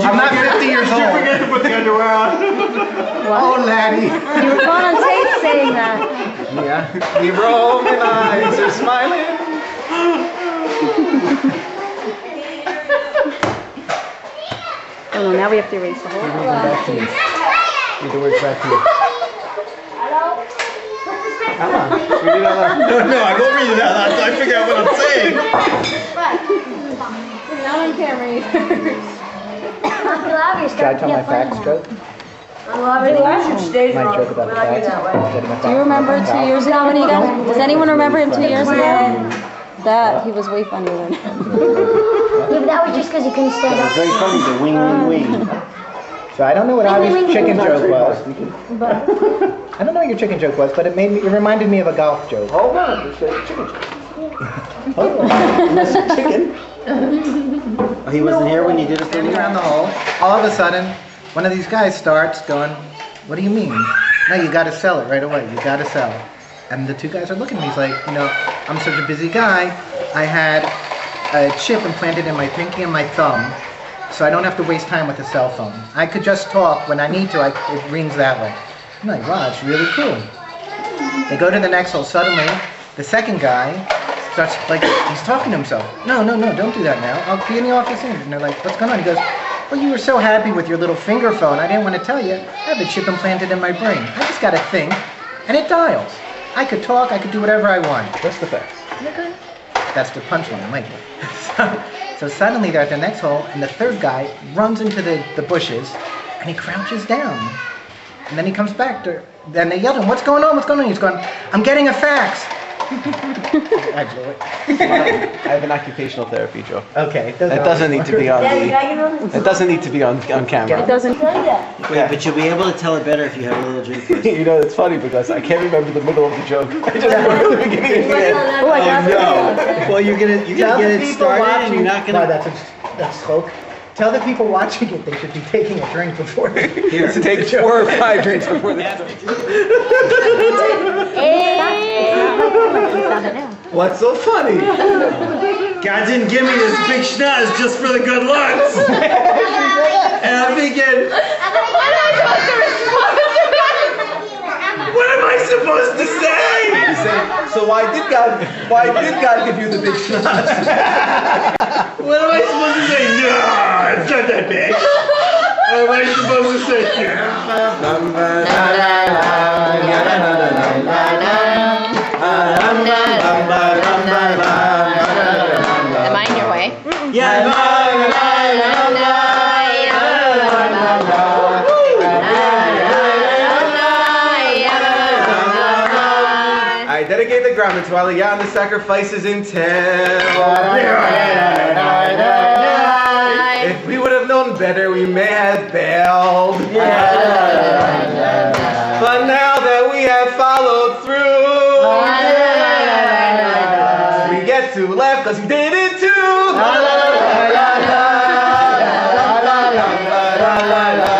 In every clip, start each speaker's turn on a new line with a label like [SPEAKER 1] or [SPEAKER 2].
[SPEAKER 1] I'm not 50 years old.
[SPEAKER 2] Did you forget to put the underwear on?
[SPEAKER 1] Oh, laddie.
[SPEAKER 3] You were caught on tape saying that.
[SPEAKER 1] Yeah. The Roman eyes are smiling.
[SPEAKER 3] Oh no, now we have to erase the whole thing.
[SPEAKER 1] Read the words back to you. Hello. Read it out loud.
[SPEAKER 2] No, I won't read it out loud until I figure out what I'm saying.
[SPEAKER 3] Not on camera either.
[SPEAKER 1] Should I tell my facts joke? My joke about the facts?
[SPEAKER 3] Do you remember 2 years ago when he got? Does anyone remember him 2 years ago? That he was way funnier than him.
[SPEAKER 4] Yeah, but that was just because he couldn't stand up.
[SPEAKER 2] Very funny, the wing.
[SPEAKER 1] So I don't know what Avi's chicken joke was. I don't know what your chicken joke was, but it reminded me of a golf joke.
[SPEAKER 2] Hold on, it's a chicken joke. Chicken. Oh, he wasn't here when you did it for
[SPEAKER 1] Standing
[SPEAKER 2] me?
[SPEAKER 1] around the hole, all of a sudden, one of these guys starts going, "What do you mean? No, you got to sell it right away. You got to sell it." And the two guys are looking at me. He's like, I'm such a busy guy. I had a chip implanted in my pinky and my thumb, so I don't have to waste time with a cell phone. I could just talk when I need to. It rings that way. I'm like, wow, it's really cool. They go to the next hole. Suddenly, the second guy starts, he's talking to himself. No, don't do that now. I'll be in the office soon. And they're like, what's going on? He goes, well, you were so happy with your little finger phone. I didn't want to tell you. I have a chip implanted in my brain. I just got to think, and it dials. I could talk. I could do whatever I want.
[SPEAKER 2] What's the facts?
[SPEAKER 1] That's the punchline, like. So suddenly they're at the next hole, and the third guy runs into the bushes, and he crouches down. And then he comes back then they yelled at him, what's going on? What's going on? He's going, I'm getting a fax. I blew it.
[SPEAKER 2] I have an occupational therapy joke.
[SPEAKER 1] Okay.
[SPEAKER 2] That doesn't need to be on It doesn't need to be on camera.
[SPEAKER 3] It doesn't.
[SPEAKER 5] Wait, but you'll be able to tell it better if you have a little drink first.
[SPEAKER 2] It's funny because I can't remember the middle of the joke. I just remember the beginning and the end.
[SPEAKER 3] Oh, I got
[SPEAKER 5] No. Well, you're gonna get it started and you're not
[SPEAKER 1] No,
[SPEAKER 5] gonna.
[SPEAKER 1] that's smoke. Tell the people watching it they should be taking a drink before.
[SPEAKER 2] Here, to take 4 or 5 drinks before the What's so funny?
[SPEAKER 5] God didn't give me this big schnoz just for the good looks. And I'm thinking, what am I supposed to say?
[SPEAKER 2] You say, so why did God give you the big schnoz?
[SPEAKER 5] What am I supposed to say? No, it's not that big. Or what am I supposed to say?
[SPEAKER 3] Am I in your way?
[SPEAKER 5] Yeah.
[SPEAKER 2] I dedicate the garment to Aliyah and the sacrifices in If we would have known better, we may have bailed. But now that we have followed through, we get to laugh because we did it too.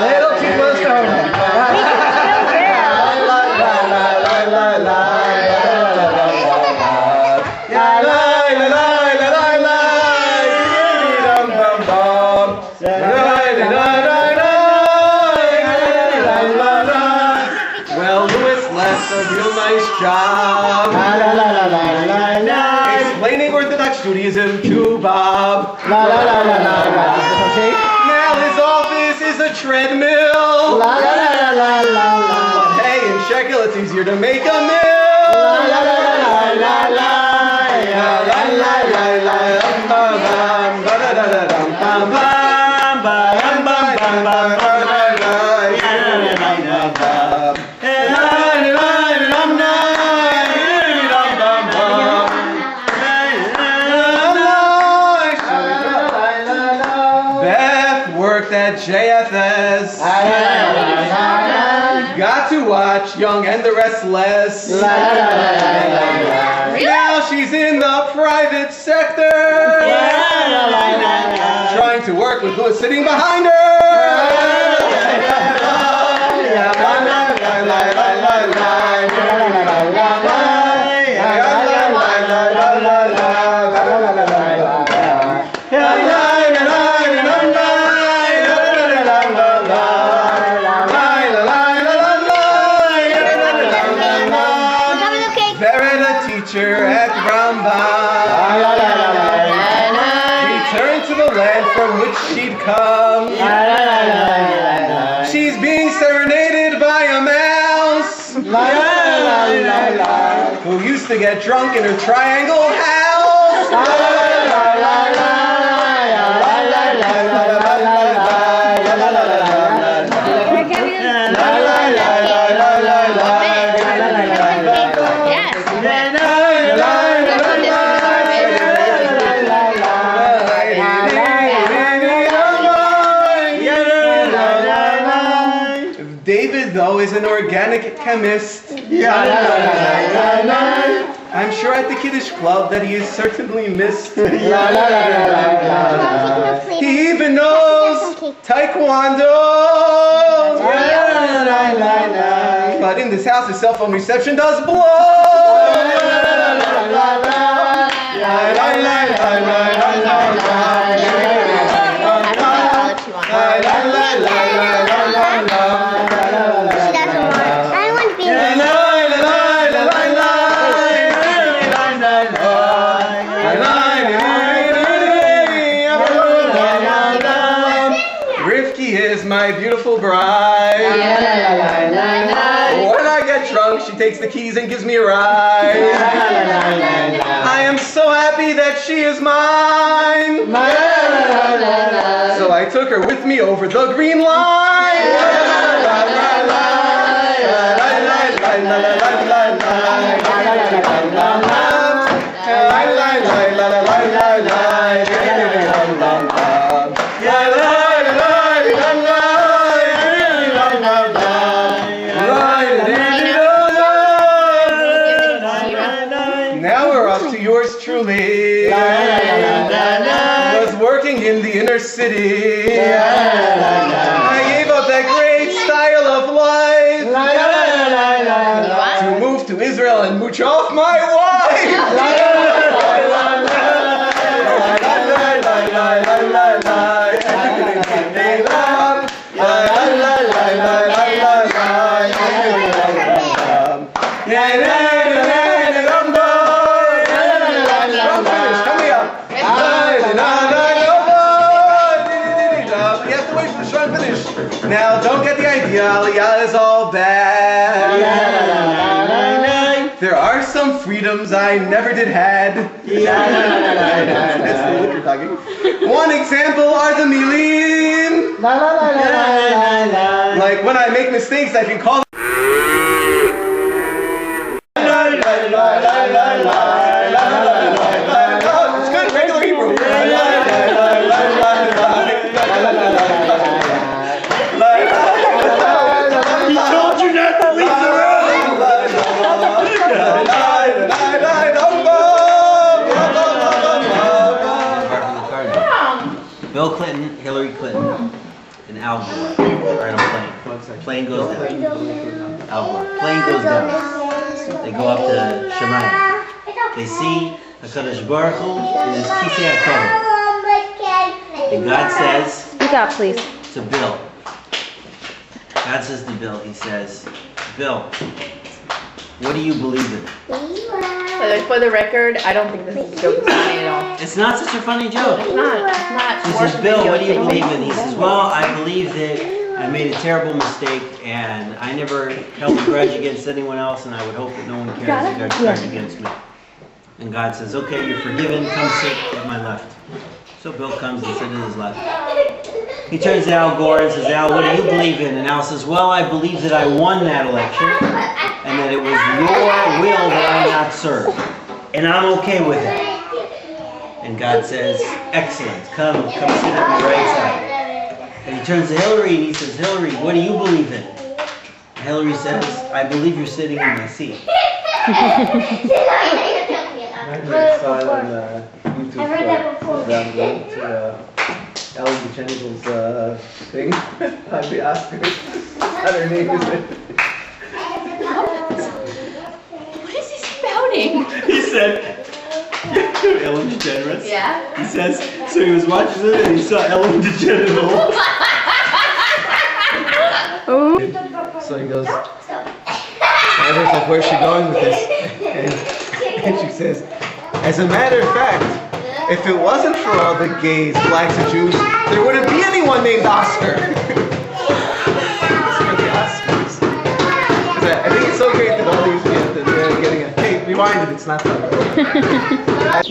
[SPEAKER 2] Little too close to home. Job. Explaining Orthodox Judaism to Bob.
[SPEAKER 1] Okay?
[SPEAKER 2] Now his office is a treadmill. Hey, in shekel it's easier to make a mill. At JFS, got to watch Young and the Restless. Now she's in the private sector, trying to work with who's sitting behind her. late she'd come. She's being serenaded by a mouse who used to get drunk in her triangle house. David, though, is an organic chemist. I'm sure at the Kiddush Club that he is certainly missed. He even knows Taekwondo. But in this house, his cell phone reception does blow. My beautiful bride. When I get drunk, she takes the keys and gives me a ride. I am so happy that she is mine. So I took her with me over the green line. Truly, was working in the inner city. I gave up that great style of life to move to Israel and mooch off my wife. Now don't get the idea, Aliyah is all bad. There are some freedoms I never did had. That's the liquor talking. One example are the milim. Like when I make mistakes, I can call them. It's good, regular Hebrew.
[SPEAKER 6] Bill Clinton, Hillary Clinton, and Al Gore are in a plane. Plane goes down. Al Gore. Plane goes down. They go up to Shemayim. They see HaKadosh Baruch Hu in his Kisei HaKavod. And God says
[SPEAKER 3] Speak up, please.
[SPEAKER 6] to Bill. God says to Bill, he says, Bill, what do you believe in?
[SPEAKER 7] For the record, I don't think this is a joke. It's funny at all.
[SPEAKER 6] It's not such a funny joke.
[SPEAKER 7] It's not. It's not.
[SPEAKER 6] He says, Bill, what do you believe in? He says, well, I believe that I made a terrible mistake and I never held a grudge against anyone else and I would hope that no one carries a grudge against me. And God says, okay, you're forgiven, come sit at my left. So Bill comes and sits at his left. He turns to Al Gore and says, Al, what do you believe in? And Al says, well, I believe that I won that election and that it was your will that I not serve. And I'm okay with that. And God says, excellent, come sit at my right side. And he turns to Hillary and he says, Hillary, what do you believe in? And Hillary says, I believe you're sitting in my seat.
[SPEAKER 2] I saw it on YouTube around to Ellen DeGeneres' thing on the Oscars. What her name is it?
[SPEAKER 7] What is he spouting?
[SPEAKER 6] He said, Ellen DeGeneres?
[SPEAKER 7] Yeah.
[SPEAKER 6] He says, so he was watching it and he saw Ellen DeGeneres.
[SPEAKER 2] So he goes, I was like, where's she going with this? And she says, as a matter of fact, If it wasn't for all the gays, blacks, and Jews, there wouldn't be anyone named Oscar. It's for the Oscars. I think it's so great that all these kids are getting a, hey, rewind it, it's not funny.